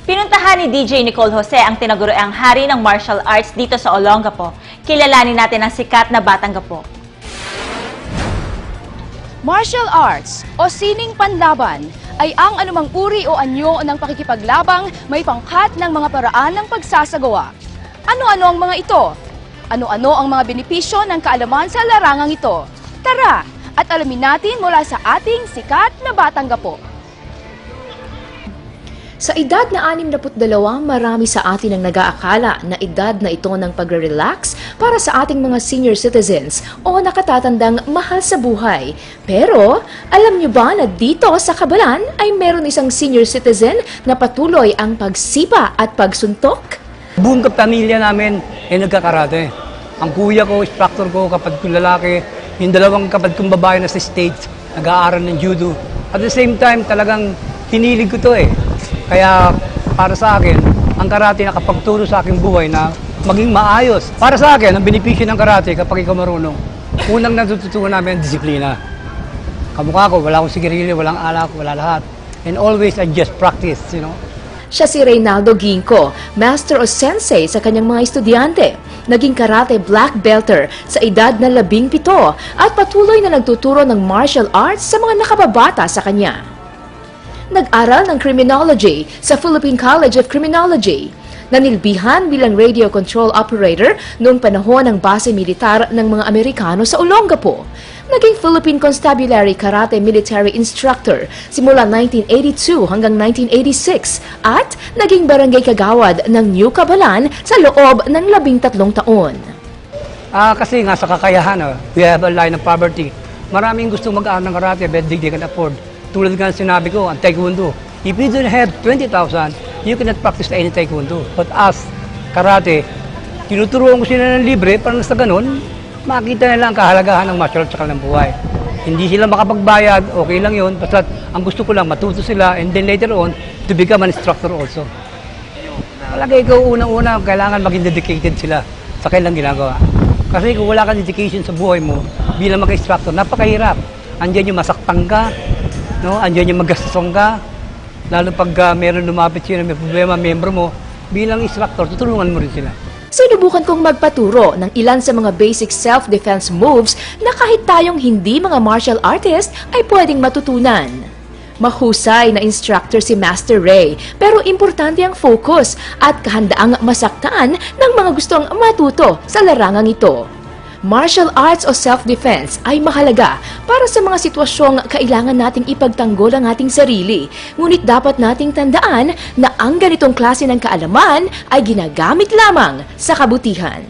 Pinuntahan ni DJ Nicole Jose ang tinaguriang hari ng martial arts dito sa Olongapo. Kilalanin natin ang sikat na batang gapo. Martial arts o sining panlaban ay ang anumang uri o anyo ng pakikipaglabang may pangkat ng mga paraan ng pagsasagawa. Ano-ano ang mga ito? Ano-ano ang mga benepisyo ng kaalaman sa larangang ito? Tara at alamin natin mula sa ating sikat na batang gapo. Sa edad na 62, marami sa atin ang nag-aakala na edad na ito ng pagre-relax para sa ating mga senior citizens o nakatatandang mahal sa buhay. Pero, alam niyo ba na dito sa Cabalan ay meron isang senior citizen na patuloy ang pagsipa at pagsuntok? Buong pamilya namin ay nagkakarate. Ang kuya ko, instructor ko, kapatid kong lalaki, yung dalawang kapatid kong babae na sa States, nag-aaral ng judo. At the same time, talagang hinilig ko to eh. Kaya para sa akin, ang karate nakapagturo sa aking buhay na maging maayos. Para sa akin, ang benepisyo ng karate kapag ikaw marunong, unang natututunan namin ang disiplina. Kamukha ko, wala akong sigarilyo, walang alak, wala lahat. And always I just practice, you know. Siya si Reynaldo Ginco, master o sensei sa kanyang mga estudyante. Naging karate black belter sa edad na 17 at patuloy na nagtuturo ng martial arts sa mga nakababata sa kanya. Nag-aral ng criminology sa Philippine College of Criminology. Nanilbihan bilang radio control operator noong panahon ng base militar ng mga Amerikano sa Olongapo. Naging Philippine Constabulary Karate Military Instructor simula 1982 hanggang 1986 at naging barangay kagawad ng New Cabalan sa loob ng 13 taon. Kasi nga sa kakayahan, we have a line of poverty. Maraming gustong mag-aaral ng karate but they can afford. Tulad nga sinabi ko, ang taekwondo. If you don't have 20,000, you cannot practice any taekwondo. But us, karate, tinuturuan ko sila ng libre para sa ganun, makita nila ang kahalagahan ng martial arts ng buhay. Hindi sila makapagbayad, okay lang yun. Basta ang gusto ko lang, matuto sila and then later on, to become an instructor also. Palagay ko, unang-una, kailangan maging dedicated sila sa kailang ginagawa. Kasi kung wala kang dedication sa buhay mo, bilang mag-instructor, napakahirap. Andiyan yung masaktan ka, no? Andiyan yung maggastos ka, lalo pag meron lumapit sila, may problema, membro mo, bilang instructor, tutulungan mo rin sila. Sinubukan kong magpaturo ng ilan sa mga basic self-defense moves na kahit tayong hindi mga martial artist ay pwedeng matutunan. Mahusay na instructor si Master Ray, pero importante ang focus at kahandaang masaktan ng mga gustong matuto sa larangang ito. Martial arts o self-defense ay mahalaga para sa mga sitwasyong kailangan nating ipagtanggol ang ating sarili. Ngunit dapat nating tandaan na ang ganitong klase ng kaalaman ay ginagamit lamang sa kabutihan.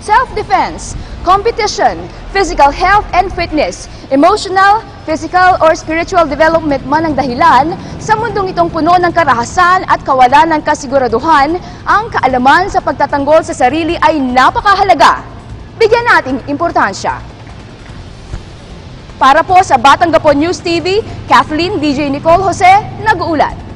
Self-defense, competition, physical health and fitness, emotional, physical or spiritual development man ang dahilan, sa mundong itong puno ng karahasan at kawalan ng kasiguraduhan, ang kaalaman sa pagtatanggol sa sarili ay napakahalaga. Bigyan nating importansya. Para po sa Batang Gapo News TV, Kathleen DJ Nicole Jose, nag-uulat.